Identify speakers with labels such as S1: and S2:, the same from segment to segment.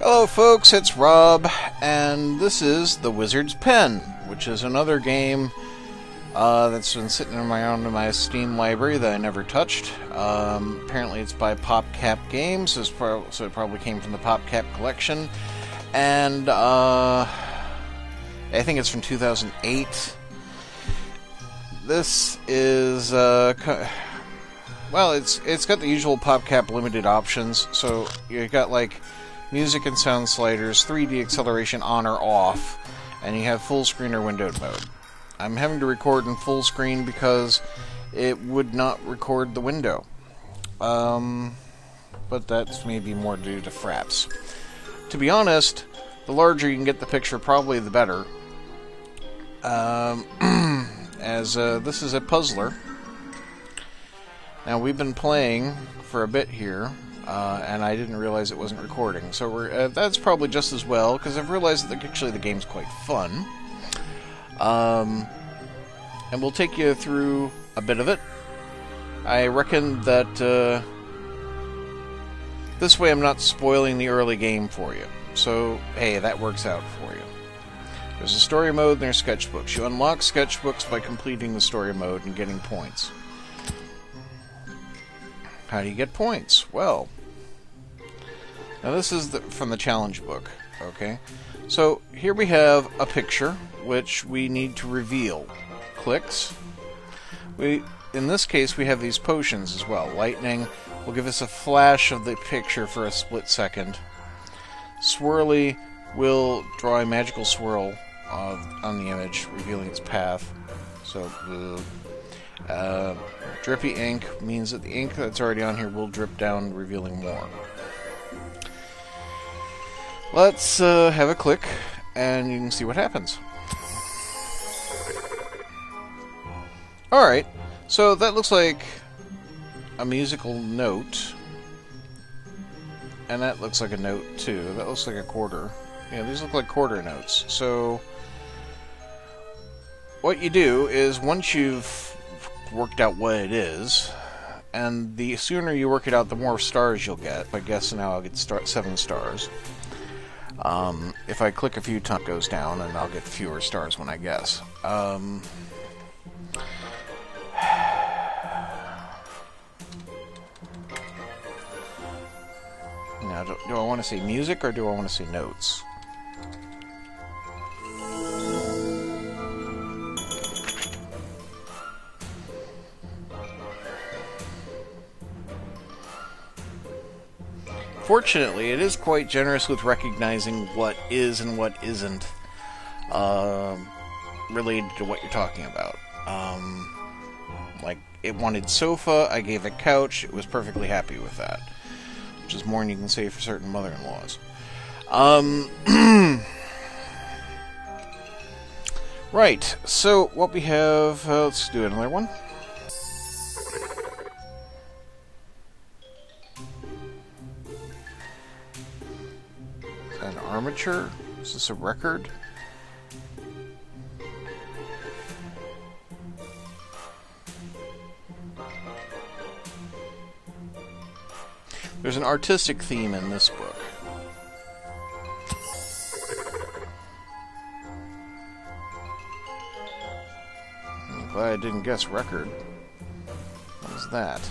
S1: Hello folks, it's Rob, and this is The Wizard's Pen, which is another game that's been sitting around in my Steam library that I never touched. Apparently it's by PopCap Games, so it probably came from the PopCap collection, and I think it's from 2008. This is, well, it's got the usual PopCap limited options, so you got like music and sound sliders, 3D acceleration on or off, and you have full screen or windowed mode. I'm having to record in full screen because it would not record the window. But that's maybe more due to fraps. To be honest, the larger you can get the picture, probably the better. As this is a puzzler. Now, we've been playing for a bit here, and I didn't realize it wasn't recording. So that's probably just as well, because I've realized that actually the game's quite fun. And we'll take you through a bit of it. I reckon that this way I'm not spoiling the early game for you. So, hey, that works out for you. There's a story mode and there's sketchbooks. You unlock sketchbooks by completing the story mode and getting points. How do you get points? Well, now this is from the challenge book, okay? So here we have a picture, which we need to reveal. Clicks. In this case, we have these potions as well. Lightning will give us a flash of the picture for a split second. Swirly will draw a magical swirl on the image, revealing its path. So, drippy ink means that the ink that's already on here will drip down, revealing more. Let's have a click, and you can see what happens. Alright, so that looks like a musical note. And that looks like a note, too. That looks like a quarter. Yeah, these look like quarter notes. So, what you do is, once you've worked out what it is, and the sooner you work it out, the more stars you'll get. I guess now I'll get 7 stars. If I click a few times, it goes down, and I'll get fewer stars when I guess. Now, do I want to say music, or do I want to say notes? Fortunately, it is quite generous with recognizing what is and what isn't related to what you're talking about. Like, it wanted sofa, I gave it couch, it was perfectly happy with that. Which is more than you can say for certain mother-in-laws. Right, so what we have, let's do another one. Is that an armature? Is this a record? There's an artistic theme in this book. I'm glad I didn't guess record. What is that?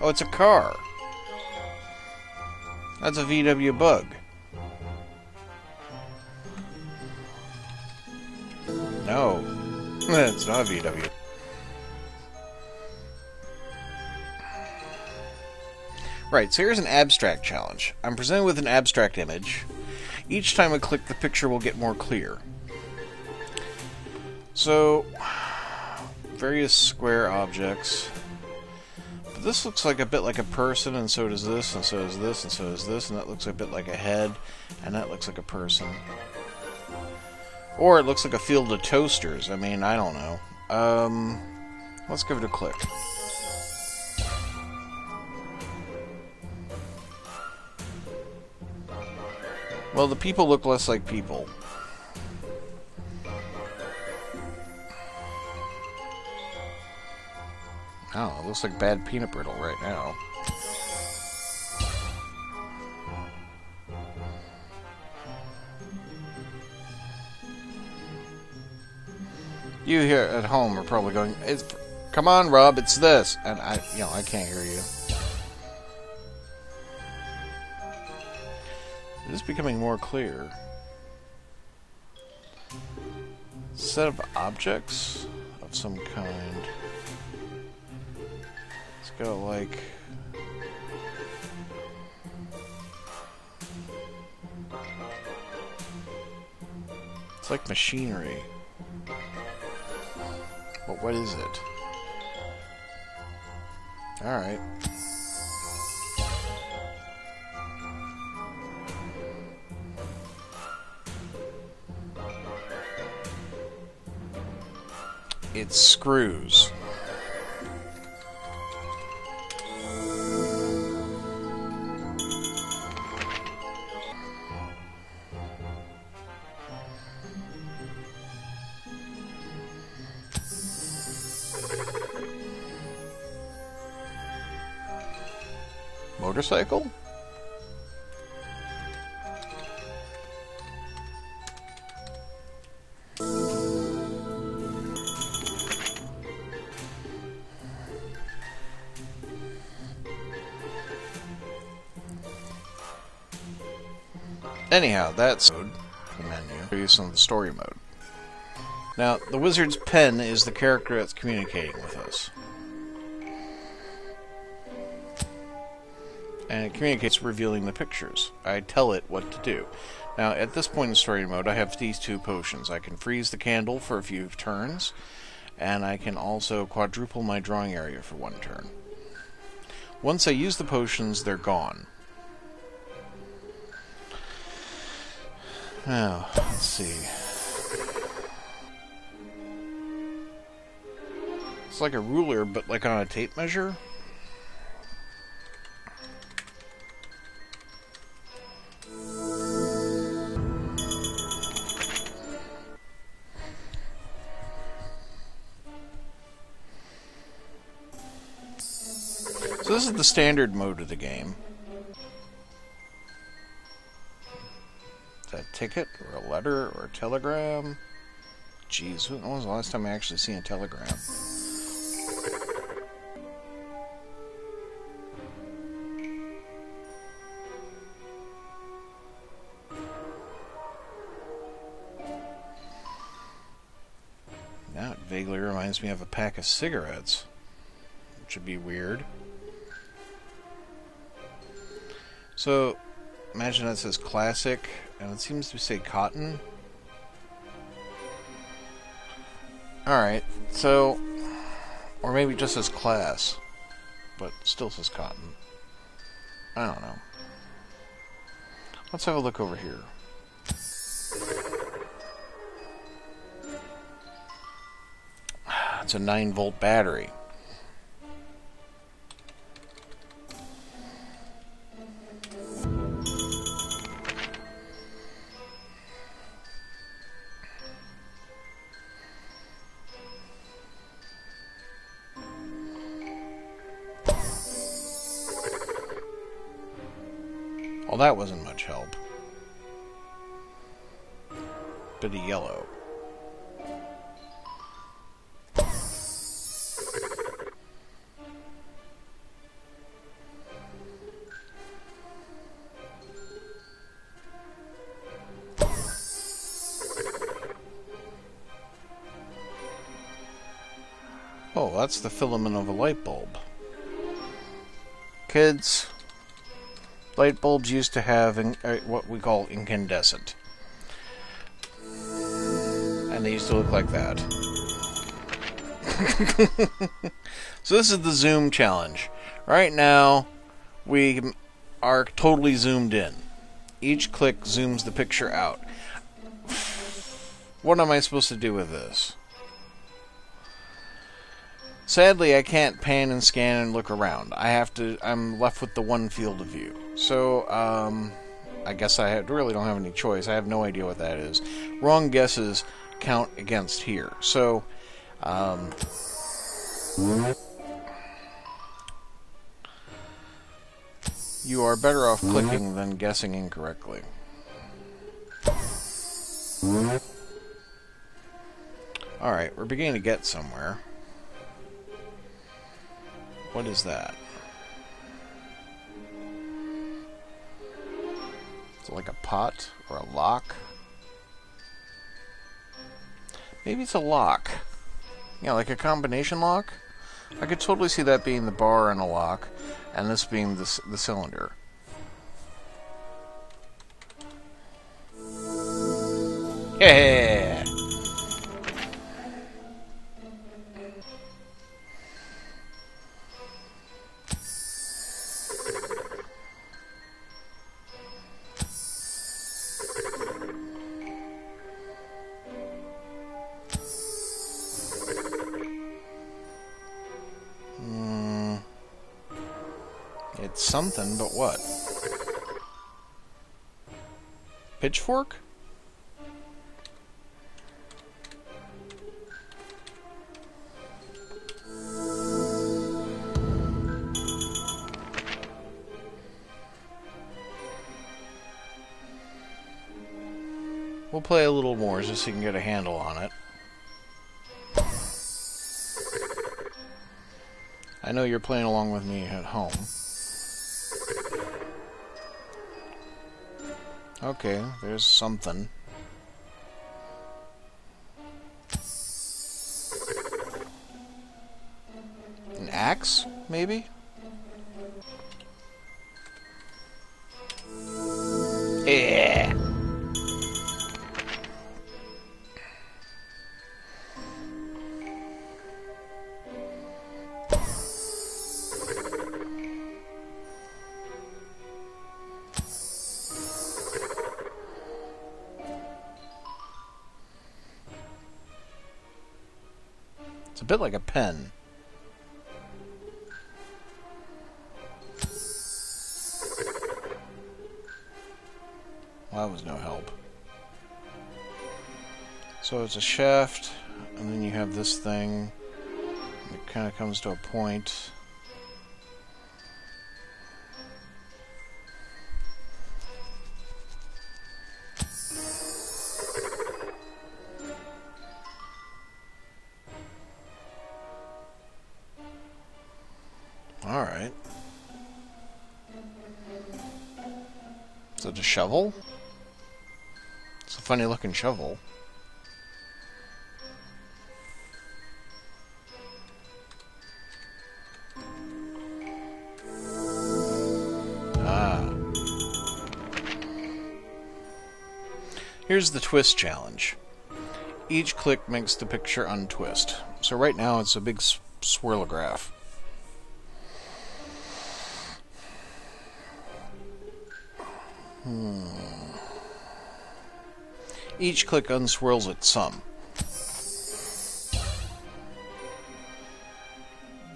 S1: Oh, it's a car. That's a VW Bug. No, it's not a VW. Right, so here's an abstract challenge. I'm presented with an abstract image. Each time I click, the picture will get more clear. So, various square objects. But this looks like a bit like a person, and so does this, and so does this, and so does this, and that looks a bit like a head, and that looks like a person. Or it looks like a field of toasters. I mean, I don't know. Let's give it a click. Well, the people look less like people. Oh, it looks like bad peanut brittle right now. You here at home are probably going, "Come on, Rob, it's this," and I can't hear you. It is becoming more clear. Set of objects of some kind. Let's go like. It's like machinery. But what is it? Alright. It's screws. Motorcycle? Anyhow, that's the menu. Use some of the story mode. Now, the wizard's pen is the character that's communicating with us. And it communicates revealing the pictures. I tell it what to do. Now, at this point in story mode, I have these two potions. I can freeze the candle for a few turns, and I can also quadruple my drawing area for one turn. Once I use the potions, they're gone. Now, let's see. It's like a ruler, but like on a tape measure. So this is the standard mode of the game. Is that a ticket, or a letter, or a telegram? Jeez, when was the last time I actually seen a telegram? Now it vaguely reminds me of a pack of cigarettes, which would be weird. So, imagine that says classic, and it seems to say cotton. Alright, so, or maybe it just says class, but still says cotton. I don't know. Let's have a look over here. It's a 9-volt battery. Well, that wasn't much help. Bit of yellow. Oh, that's the filament of a light bulb. Kids, light bulbs used to have what we call incandescent. And they used to look like that. So this is the zoom challenge. Right now, we are totally zoomed in. Each click zooms the picture out. What am I supposed to do with this? Sadly, I can't pan and scan and look around. I'm left with the one field of view. So, I guess I really don't have any choice. I have no idea what that is. Wrong guesses count against here. So, You are better off clicking than guessing incorrectly. Alright, we're beginning to get somewhere. What is that? Is it like a pot or a lock? Maybe it's a lock. Yeah, like a combination lock? I could totally see that being the bar and a lock, and this being the cylinder. Yeah! It's something, but what? Pitchfork? We'll play a little more just so you can get a handle on it. I know you're playing along with me at home. Okay, there's something. An axe, maybe? Yeah. It's a bit like a pen. Well, that was no help. So it's a shaft, and then you have this thing. It kind of comes to a point. Alright. Is it a shovel? It's a funny looking shovel. Ah. Here's the twist challenge. Each click makes the picture untwist. So right now it's a big swirlograph. Each click unswirls it some.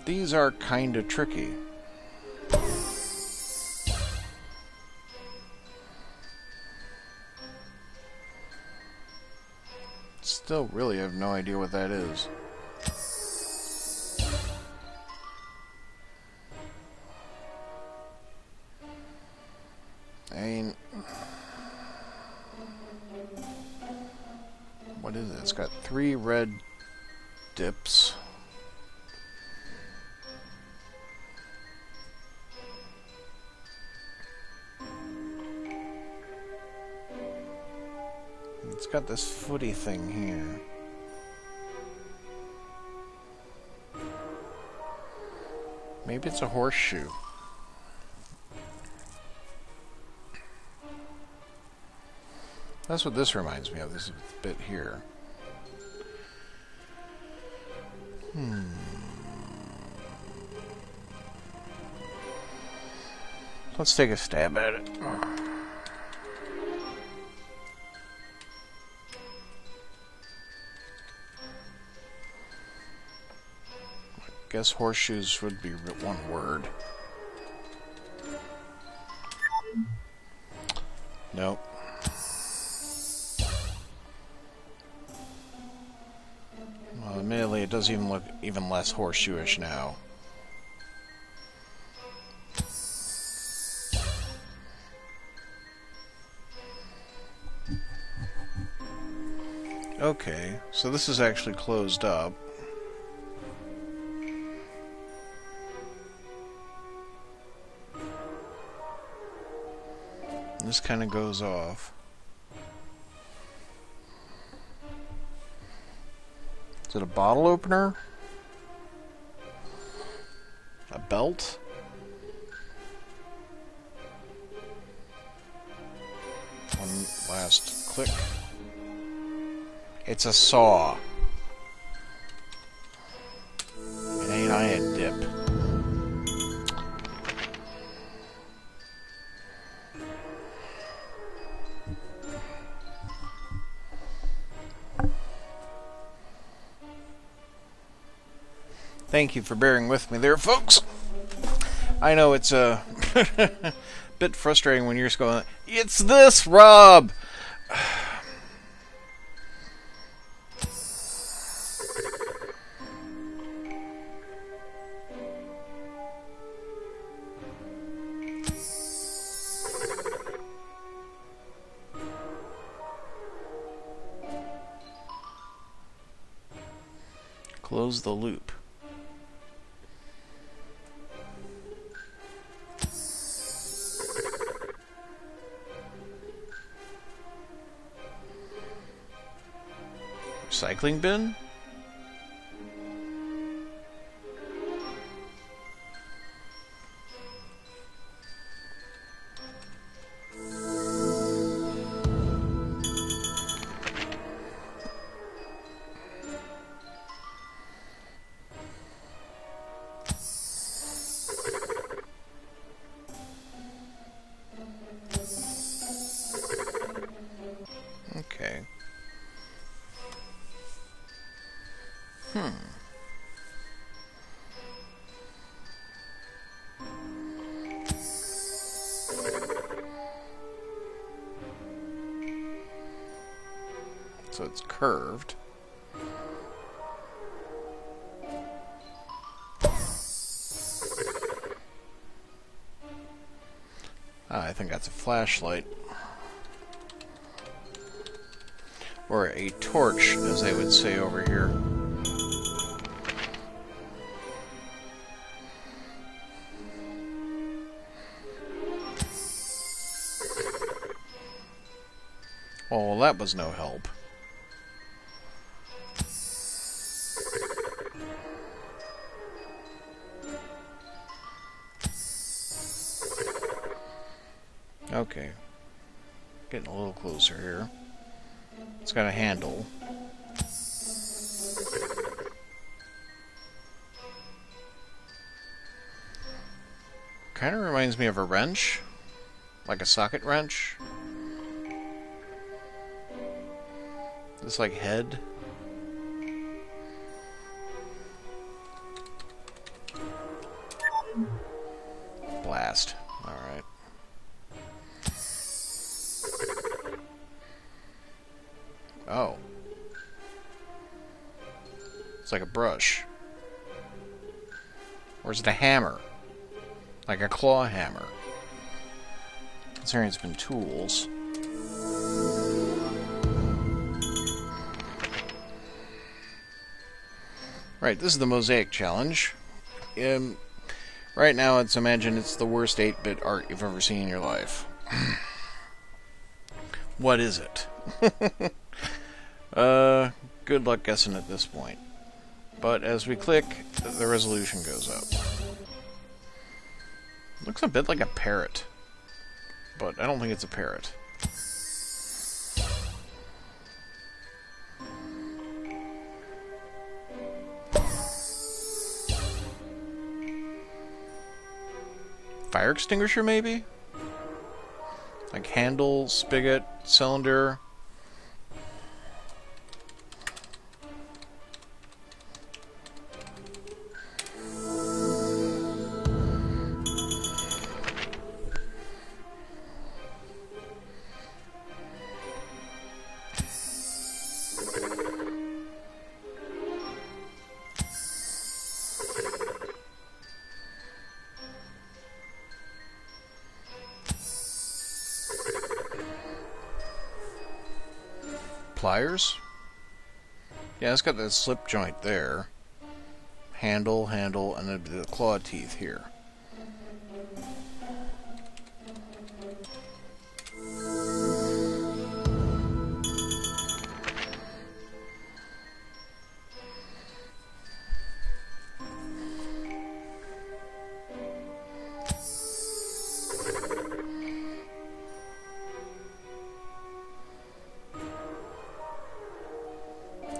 S1: These are kinda tricky. Still really have no idea what that is. I mean, what is it? It's got 3 red dips. It's got this footy thing here. Maybe it's a horseshoe. That's what this reminds me of, this bit here. Let's take a stab at it. I guess horseshoes would be one word. Nope. Well, admittedly, it does even look even less horseshoeish now. Okay, so this is actually closed up. This kind of goes off. Is it a bottle opener? A belt? One last click. It's a saw. It ain't I a dip. Thank you for bearing with me there, folks. I know it's a bit frustrating when you're just going, "It's this, Rob!" Close the loop. Recycling bin? Okay. So it's curved. I think that's a flashlight. Or a torch, as they would say over here. Oh, well, that was no help. Okay. Getting a little closer here. It's got a handle. Kind of reminds me of a wrench. Like a socket wrench. This like head. Blast. Alright. Oh. It's like a brush. Or is it a hammer? Like a claw hammer. Considering it's been tools. Right, this is the Mosaic challenge. Right now, imagine it's the worst 8-bit art you've ever seen in your life. What is it? Good luck guessing at this point. But as we click, the resolution goes up. Looks a bit like a parrot. But I don't think it's a parrot. Fire extinguisher, maybe? Like handle, spigot, cylinder. Pliers? Yeah, it's got that slip joint there. Handle, handle, and then the claw teeth here.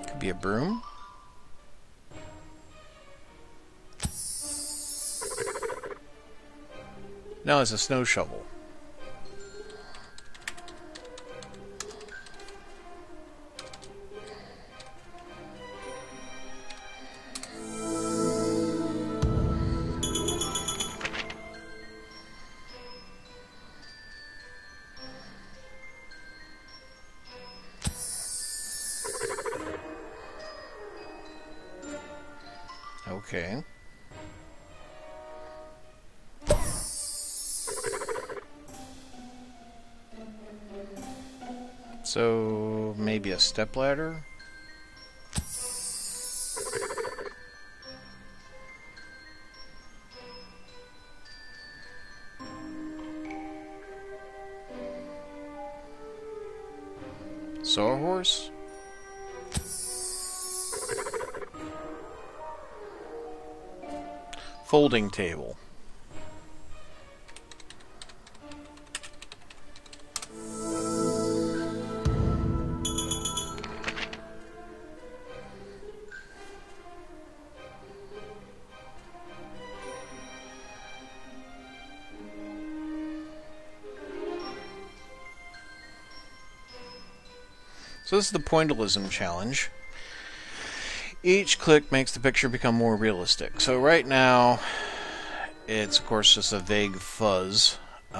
S1: Could be a broom. No, it's a snow shovel. Okay. So, maybe a stepladder? Sawhorse? Folding table. So this is the pointillism challenge. Each click makes the picture become more realistic. So right now, it's of course just a vague fuzz. You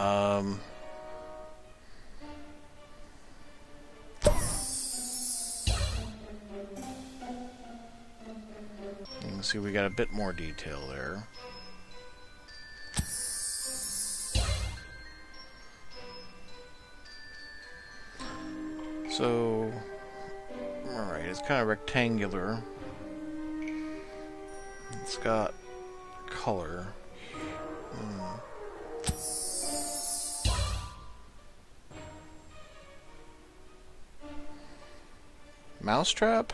S1: can see we got a bit more detail there. So, alright, it's kind of rectangular. It's got color. Mousetrap?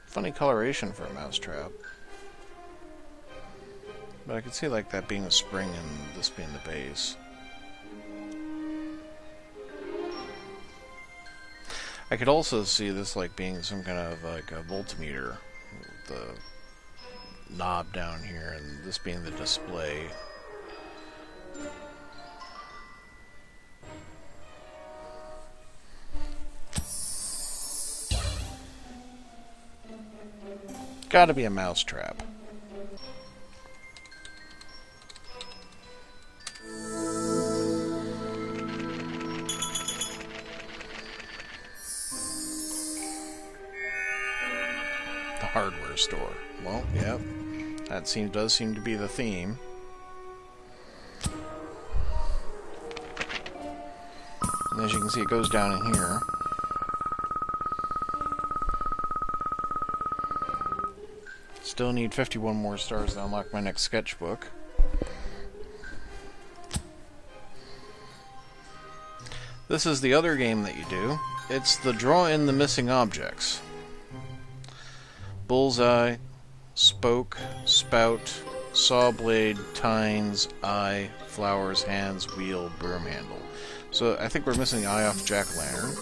S1: Funny coloration for a mousetrap. But I could see like that being a spring and this being the base. I could also see this like being some kind of like a voltmeter with the knob down here and this being the display. Gotta be a mousetrap. Hardware store. Well, yep. That does seem to be the theme. And as you can see, it goes down in here. Still need 51 more stars to unlock my next sketchbook. This is the other game that you do. It's the draw in the missing objects. Bullseye, spoke, spout, saw blade, tines, eye, flowers, hands, wheel, broom handle. So I think we're missing the eye off the jack-o'-lantern.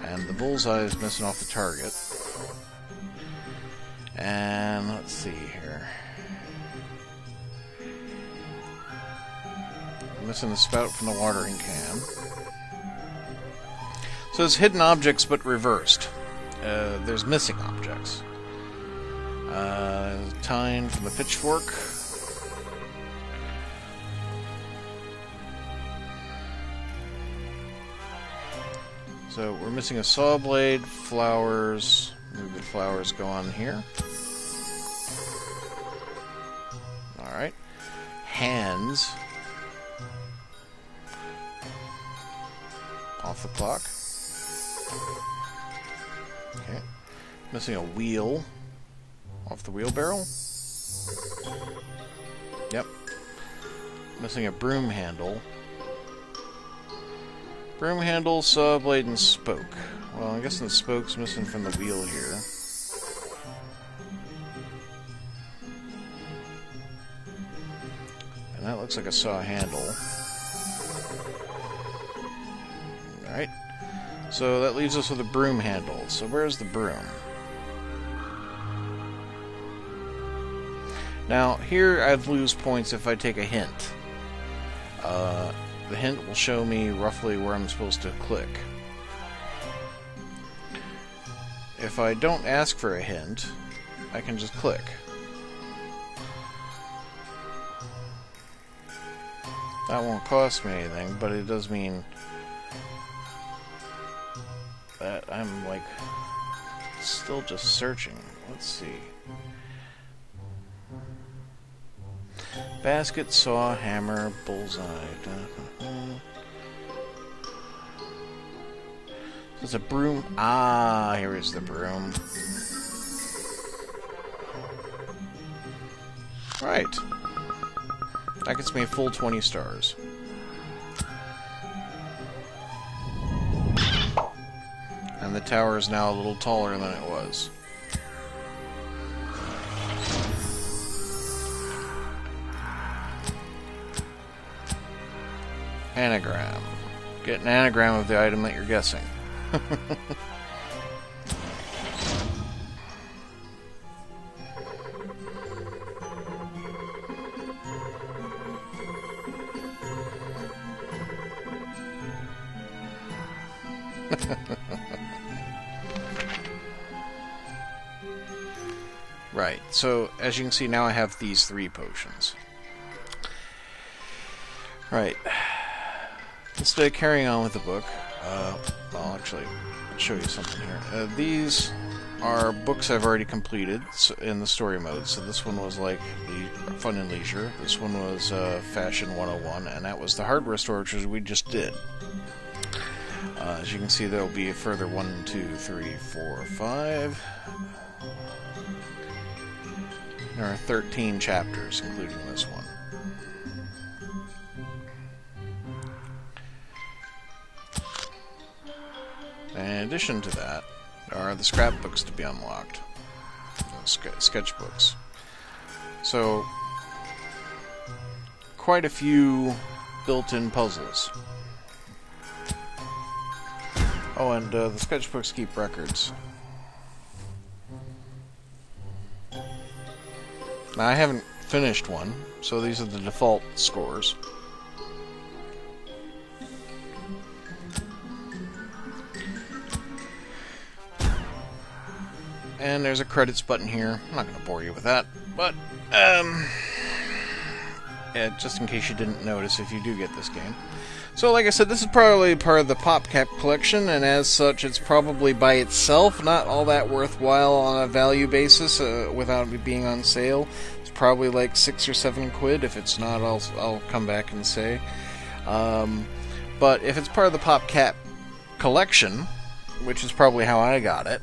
S1: And the bullseye is missing off the target. And let's see here. We're missing the spout from the watering can. So it's hidden objects but reversed. There's missing objects. Tine from the pitchfork. So we're missing a saw blade, flowers. Maybe the flowers go on here. Alright. Hands. Off the clock. Okay. Missing a wheel off the wheelbarrow. Yep. Missing a broom handle. Broom handle, saw blade, and spoke. Well, I'm guessing the spoke's missing from the wheel here. And that looks like a saw handle. Alright. So that leaves us with a broom handle. So where's the broom? Now, here I'd lose points if I take a hint. The hint will show me roughly where I'm supposed to click. If I don't ask for a hint, I can just click. That won't cost me anything, but it does mean that I'm, like, still just searching. Let's see. Basket, saw, hammer, bullseye. There's a broom. Ah, here is the broom. Right. That gets me a full 20 stars. And the tower is now a little taller than it was. Anagram. Get an anagram of the item that you're guessing. Right, so as you can see now I have these 3 potions. Right. Instead of carrying on with the book, I'll actually show you something here. These are books I've already completed in the story mode. So this one was like the Fun and Leisure, this one was Fashion 101, and that was the Hardware Store, which we just did. As you can see, there will be a further 1, 2, 3, 4, 5. There are 13 chapters, including this one. In addition to that, there are the scrapbooks to be unlocked. Sketchbooks. So, quite a few built-in puzzles. Oh, and the sketchbooks keep records. Now, I haven't finished one, so these are the default scores. And there's a credits button here. I'm not going to bore you with that, but yeah, just in case you didn't notice if you do get this game. So like I said, this is probably part of the PopCap collection, and as such it's probably by itself not all that worthwhile on a value basis without it being on sale. It's probably like 6 or 7 quid. If it's not, I'll come back and say. But if it's part of the PopCap collection, which is probably how I got it,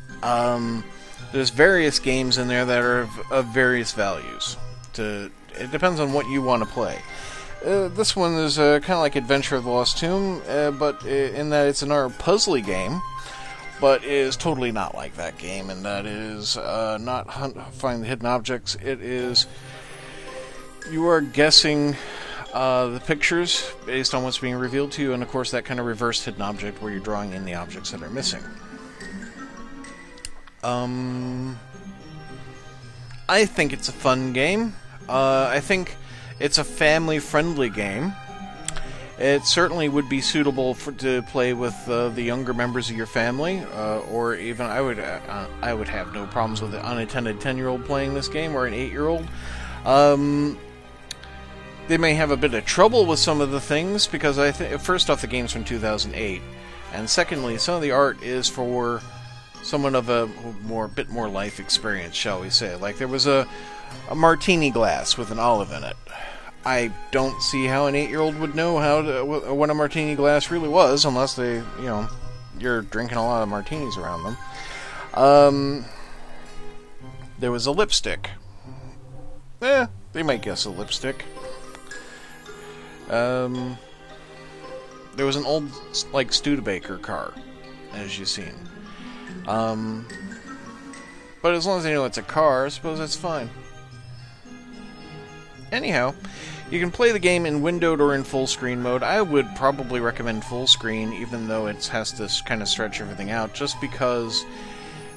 S1: there's various games in there that are of various values. It depends on what you want to play. This one is kind of like Adventure of the Lost Tomb, but in that it's an puzzly game, but it is totally not like that game, and that is not find the hidden objects. It is you are guessing the pictures based on what's being revealed to you, and of course that kind of reverse hidden object where you're drawing in the objects that are missing. I think it's a fun game. I think it's a family-friendly game. It certainly would be suitable to play with the younger members of your family, or even I would have no problems with an unattended 10-year-old playing this game, or an 8-year-old. They may have a bit of trouble with some of the things because first off, the game's from 2008, and secondly, some of the art is for someone of a bit more life experience, shall we say. Like there was a martini glass with an olive in it. I don't see how an 8-year-old would know what a martini glass really was, unless they, you're drinking a lot of martinis around them. There was a lipstick. They might guess a lipstick. There was an old, like, Studebaker car, as you've seen. But as long as they know it's a car, I suppose that's fine. Anyhow, you can play the game in windowed or in full screen mode. I would probably recommend full screen, even though it has to kind of stretch everything out, just because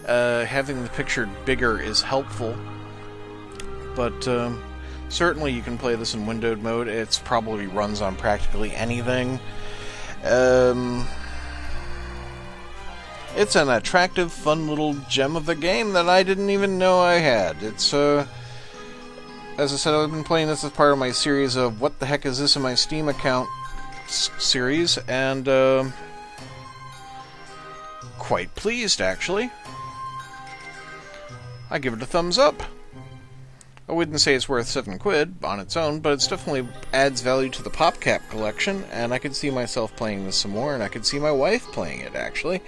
S1: having the picture bigger is helpful. But certainly you can play this in windowed mode. It probably runs on practically anything. It's an attractive, fun little gem of a game that I didn't even know I had. It's, as I said, I've been playing this as part of my series of What the Heck Is This in My Steam Account series, and quite pleased, actually. I give it a thumbs up. I wouldn't say it's worth £7 on its own, but it definitely adds value to the PopCap collection, and I could see myself playing this some more, and I could see my wife playing it, actually.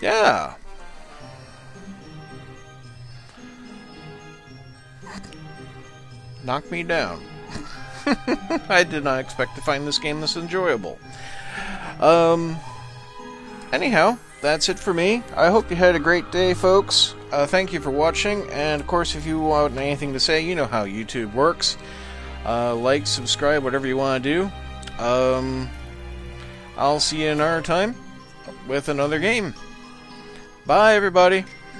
S1: Yeah. Knock me down. I did not expect to find this game this enjoyable. Anyhow, that's it for me. I hope you had a great day, folks. Thank you for watching, and of course, if you want anything to say, you know how YouTube works. Like, subscribe, whatever you want to do. I'll see you another time with another game. Bye, everybody.